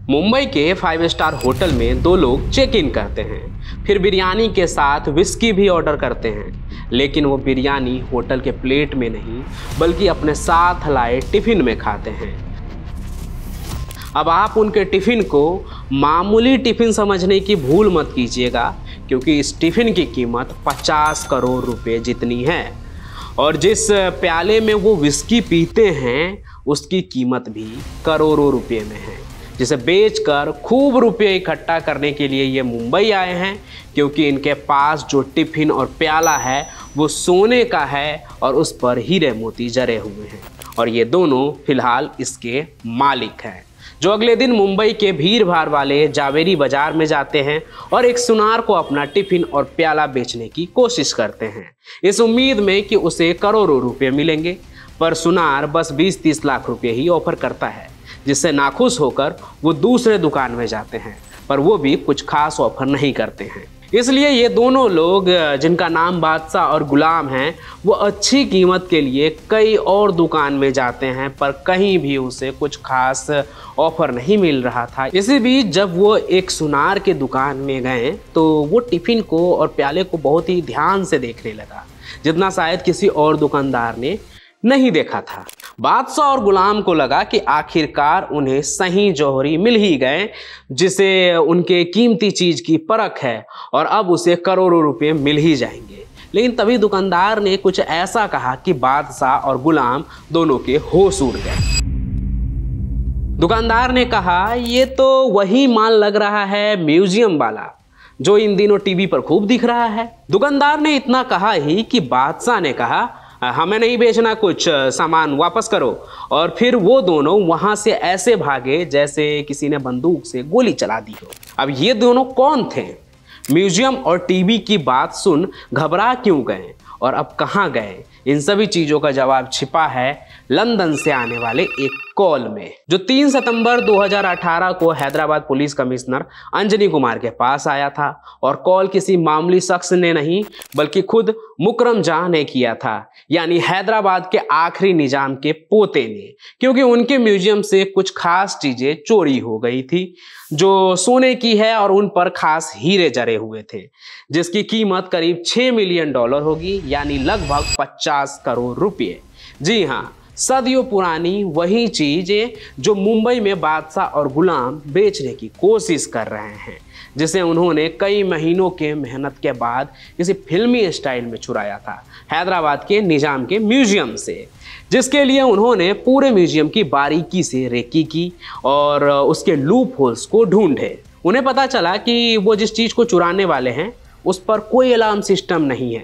मुंबई के 5 star hotel में दो लोग चेक इन करते हैं, फिर बिरयानी के साथ विस्की भी ऑर्डर करते हैं। लेकिन वो बिरयानी होटल के प्लेट में नहीं बल्कि अपने साथ लाए टिफिन में खाते हैं। अब आप उनके टिफिन को मामूली टिफिन समझने की भूल मत कीजिएगा, क्योंकि इस टिफिन की कीमत 50 करोड़ रुपए जितनी है और जिस प्याले में वो विस्की पीते हैं उसकी कीमत भी करोड़ों रुपए में है, जिसे बेचकर खूब रुपये इकट्ठा करने के लिए ये मुंबई आए हैं। क्योंकि इनके पास जो टिफिन और प्याला है वो सोने का है और उस पर हीरे मोती जरे हुए हैं, और ये दोनों फिलहाल इसके मालिक हैं, जो अगले दिन मुंबई के भीड़ भाड़ वाले जावेरी बाजार में जाते हैं और एक सुनार को अपना टिफिन और प्याला बेचने की कोशिश करते हैं, इस उम्मीद में कि उसे करोड़ों रुपये मिलेंगे। पर सुनार बस 20-30 लाख रुपये ही ऑफर करता है, जिससे नाखुश होकर वो दूसरे दुकान में जाते हैं, पर वो भी कुछ खास ऑफर नहीं करते हैं। इसलिए ये दोनों लोग, जिनका नाम बादशाह और गुलाम हैं, वो अच्छी कीमत के लिए कई और दुकान में जाते हैं, पर कहीं भी उसे कुछ खास ऑफर नहीं मिल रहा था। इसी बीच जब वो एक सुनार के दुकान में गए तो वो टिफिन को और प्याले को बहुत ही ध्यान से देखने लगा, जितना शायद किसी और दुकानदार ने नहीं देखा था। बादशाह और गुलाम को लगा कि आखिरकार उन्हें सही जौहरी मिल ही गए, जिसे उनके कीमती चीज की परख है और अब उसे करोड़ों रुपए मिल ही जाएंगे। लेकिन तभी दुकानदार ने कुछ ऐसा कहा कि बादशाह और गुलाम दोनों के होश उड़ गए। दुकानदार ने कहा, ये तो वही माल लग रहा है म्यूजियम वाला, जो इन दिनों टीवी पर खूब दिख रहा है। दुकानदार ने इतना कहा ही कि बादशाह ने कहा, हमें नहीं बेचना, कुछ सामान वापस करो। और फिर वो दोनों वहां से ऐसे भागे जैसे किसी ने बंदूक से गोली चला दी हो। अब ये दोनों कौन थे? म्यूजियम और टीवी की बात सुन घबरा क्यों गए और अब कहाँ गए? इन सभी चीजों का जवाब छिपा है लंदन से आने वाले एक कॉल में, जो 3 सितंबर 2018 को हैदराबाद पुलिस कमिश्नर अंजनी कुमार के पास आया था। और कॉल किसी मामूली शख्स ने नहीं बल्कि खुद मुकरम जहां ने किया था, यानी हैदराबाद के आखिरी निजाम के पोते ने, क्योंकि उनके म्यूजियम से कुछ खास चीजें चोरी हो गई थी जो सोने की है और उन पर खास हीरे जरे हुए थे, जिसकी कीमत करीब $6 मिलियन होगी, यानी लगभग 50 करोड़ रुपये। जी हाँ, सदियों पुरानी वही चीजें जो मुंबई में बादशाह और गुलाम बेचने की कोशिश कर रहे हैं, जिसे उन्होंने कई महीनों के मेहनत के बाद किसी फिल्मी स्टाइल में चुराया था हैदराबाद के निजाम के म्यूजियम से, जिसके लिए उन्होंने पूरे म्यूजियम की बारीकी से रेकी की और उसके लूप होल्स को ढूंढे। उन्हें पता चला कि वो जिस चीज़ को चुराने वाले हैं उस पर कोई अलार्म सिस्टम नहीं है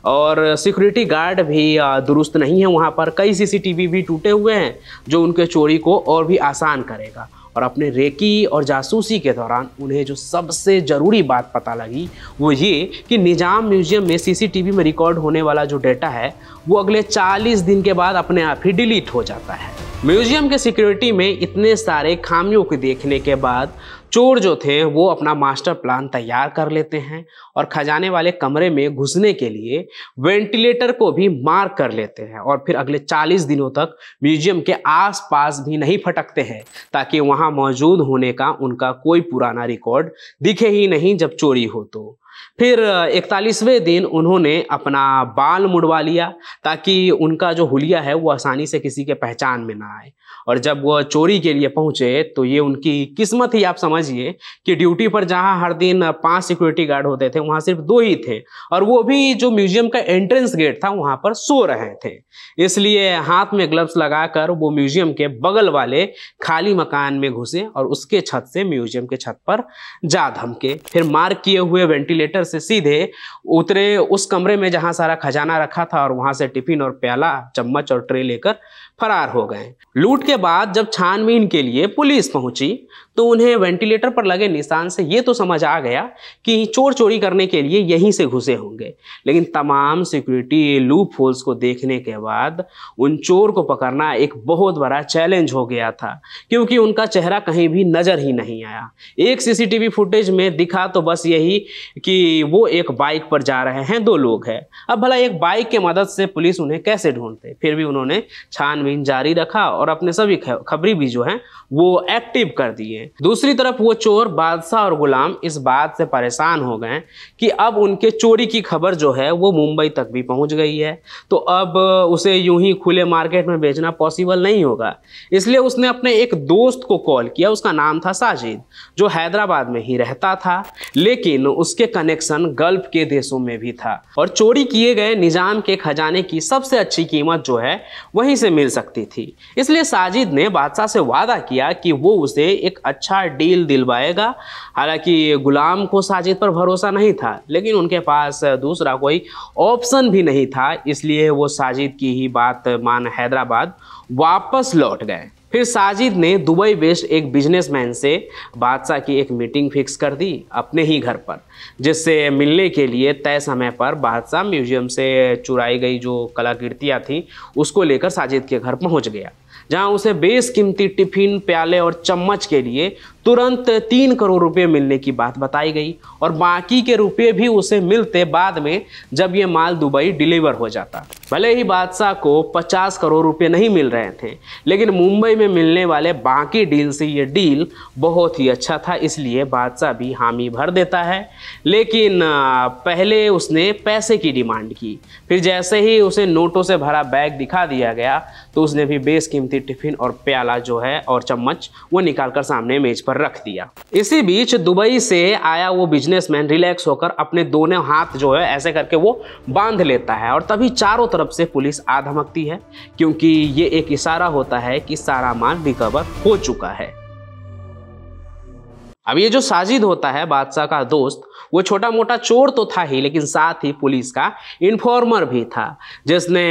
और सिक्योरिटी गार्ड भी दुरुस्त नहीं है। वहाँ पर कई सीसीटीवी भी टूटे हुए हैं, जो उनके चोरी को और भी आसान करेगा। और अपने रेकी और जासूसी के दौरान उन्हें जो सबसे ज़रूरी बात पता लगी वो ये कि निजाम म्यूजियम में सीसीटीवी में रिकॉर्ड होने वाला जो डेटा है वो अगले 40 दिन के बाद अपने आप ही डिलीट हो जाता है। म्यूजियम के सिक्योरिटी में इतने सारे खामियों को देखने के बाद चोर जो थे वो अपना मास्टर प्लान तैयार कर लेते हैं और खजाने वाले कमरे में घुसने के लिए वेंटिलेटर को भी मार्क कर लेते हैं और फिर अगले 40 दिनों तक म्यूजियम के आसपास भी नहीं फटकते हैं, ताकि वहां मौजूद होने का उनका कोई पुराना रिकॉर्ड दिखे ही नहीं जब चोरी हो तो। फिर 41वें दिन उन्होंने अपना बाल मुड़वा लिया ताकि उनका जो हुलिया है वो आसानी से किसी के पहचान में ना आए। और जब वह चोरी के लिए पहुंचे तो ये उनकी किस्मत ही आप समझिए कि ड्यूटी पर जहां हर दिन 5 सिक्योरिटी गार्ड होते थे वहां सिर्फ 2 ही थे, और वो भी जो म्यूजियम का एंट्रेंस गेट था वहां पर सो रहे थे। इसलिए हाथ में ग्लव्स लगाकर वो म्यूजियम के बगल वाले खाली मकान में घुसे और उसके छत से म्यूजियम के छत पर जा धमके। फिर मार्क किए हुए वेंटिलेटर से सीधे उतरे उस कमरे में जहां सारा खजाना रखा था और वहां से टिफिन और प्याला, चम्मच और ट्रे लेकर फरार हो गए। लूट के बाद जब छानबीन के लिए पुलिस पहुंची तो उन्हें वेंटिलेटर पर लगे निशान से ये तो समझ आ गया कि चोर चोरी करने के लिए यहीं से घुसे होंगे, लेकिन तमाम सिक्योरिटी लूप होल्स को देखने के बाद उन चोर को पकड़ना एक बहुत बड़ा चैलेंज हो गया था, क्योंकि उनका चेहरा कहीं भी नजर ही नहीं आया। एक सीसीटीवी फुटेज में दिखा तो बस यही कि कि वो एक बाइक पर जा रहे हैं, 2 लोग हैं। अब भला एक बाइक के मदद से पुलिस उन्हें कैसे ढूंढते? फिर भी उन्होंने छानबीन जारी रखा और अपने सभी खबरी भी जो हैं वो एक्टिव कर दिए। दूसरी तरफ वो चोर बादशाह और गुलाम इस बात से परेशान हो गए कि अब उनके चोरी की खबर जो है वो मुंबई तक भी पहुंच गई है, तो अब उसे यूं ही खुले मार्केट में बेचना पॉसिबल नहीं होगा। इसलिए उसने अपने एक दोस्त को कॉल किया, उसका नाम था साजिद, जो हैदराबाद में ही रहता था, लेकिन उसके कनेक्शन गल्फ के देशों में भी था और चोरी किए गए निजाम के खजाने की सबसे अच्छी कीमत जो है वहीं से मिल सकती थी। इसलिए साजिद ने बादशाह से वादा किया कि वो उसे एक अच्छा डील दिलवाएगा। हालांकि गुलाम को साजिद पर भरोसा नहीं था, लेकिन उनके पास दूसरा कोई ऑप्शन भी नहीं था, इसलिए वो साजिद की ही बात मान हैदराबाद वापस लौट गए। फिर साजिद ने दुबई बेस्ड एक बिजनेसमैन से बादशाह की एक मीटिंग फिक्स कर दी अपने ही घर पर, जिससे मिलने के लिए तय समय पर बादशाह म्यूजियम से चुराई गई जो कलाकृतियाँ थी उसको लेकर साजिद के घर पहुंच गया, जहां उसे बेशकीमती टिफिन, प्याले और चम्मच के लिए तुरंत 3 करोड़ रुपए मिलने की बात बताई गई और बाकी के रुपए भी उसे मिलते बाद में जब ये माल दुबई डिलीवर हो जाता। भले ही बादशाह को 50 करोड़ रुपए नहीं मिल रहे थे, लेकिन मुंबई में मिलने वाले बाकी डील से ये डील बहुत ही अच्छा था, इसलिए बादशाह भी हामी भर देता है। लेकिन पहले उसने पैसे की डिमांड की, फिर जैसे ही उसे नोटों से भरा बैग दिखा दिया गया तो उसने भी बेशकीमती टिफिन और प्याला जो है और चम्मच वो निकालकर सामने मेज पर रख दिया। इसी बीच दुबई से आया वो बिजनेसमैन रिलैक्स होकर अपने दोनों हाथ जो है ऐसे करके वो बांध लेता है और तभी चारों तरफ से पुलिस आ धमकती है, क्योंकि ये एक इशारा होता है कि सारा माल रिकवर हो चुका है। अब ये जो साजिद होता है बादशाह का दोस्त, वो छोटा मोटा चोर तो था ही, लेकिन साथ ही पुलिस का इन्फॉर्मर भी था, जिसने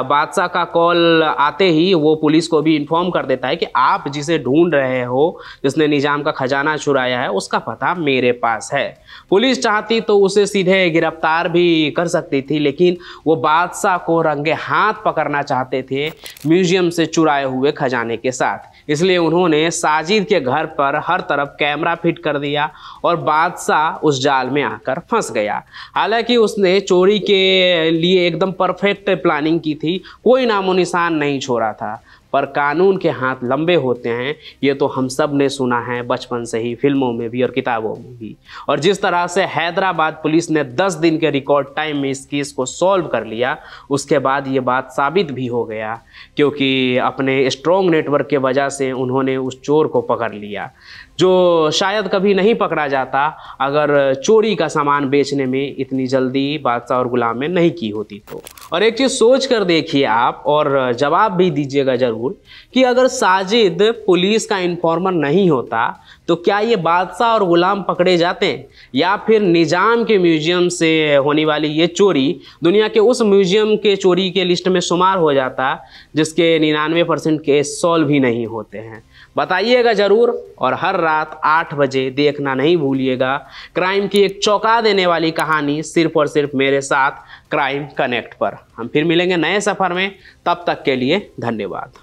बादशाह का कॉल आते ही वो पुलिस को भी इन्फॉर्म कर देता है कि आप जिसे ढूंढ रहे हो, जिसने निजाम का खजाना चुराया है, उसका पता मेरे पास है। पुलिस चाहती तो उसे सीधे गिरफ्तार भी कर सकती थी, लेकिन वो बादशाह को रंगे हाथ पकड़ना चाहते थे म्यूजियम से चुराए हुए खजाने के साथ। इसलिए उन्होंने साजिद के घर पर हर तरफ कैमरा फिट कर दिया और बादशाह उस जाल में आकर फंस गया। हालांकि उसने चोरी के लिए एकदम परफेक्ट प्लानिंग की थी, कोई नामो निशान नहीं छोड़ा था, पर कानून के हाथ लंबे होते हैं, ये तो हम सब ने सुना है बचपन से ही, फिल्मों में भी और किताबों में भी। और जिस तरह से हैदराबाद पुलिस ने 10 दिन के रिकॉर्ड टाइम में इस केस को सॉल्व कर लिया, उसके बाद ये बात साबित भी हो गया, क्योंकि अपने स्ट्रॉन्ग नेटवर्क के वजह से उन्होंने उस चोर को पकड़ लिया, जो शायद कभी नहीं पकड़ा जाता अगर चोरी का सामान बेचने में इतनी जल्दी बादशाह और गुलाम में नहीं की होती तो। और एक चीज़ सोच कर देखिए आप और जवाब भी दीजिएगा ज़रूर कि अगर साजिद पुलिस का इन्फॉर्मर नहीं होता तो क्या ये बादशाह और गुलाम पकड़े जाते, या फिर निजाम के म्यूजियम से होने वाली ये चोरी दुनिया के उस म्यूजियम के चोरी के लिस्ट में शुमार हो जाता जिसके 99% केस सॉल्व ही नहीं होते हैं? बताइएगा ज़रूर। और हर रात 8 बजे देखना नहीं भूलिएगा क्राइम की एक चौंका देने वाली कहानी, सिर्फ और सिर्फ मेरे साथ क्राइम कनेक्ट पर। हम फिर मिलेंगे नए सफ़र में, तब तक के लिए धन्यवाद।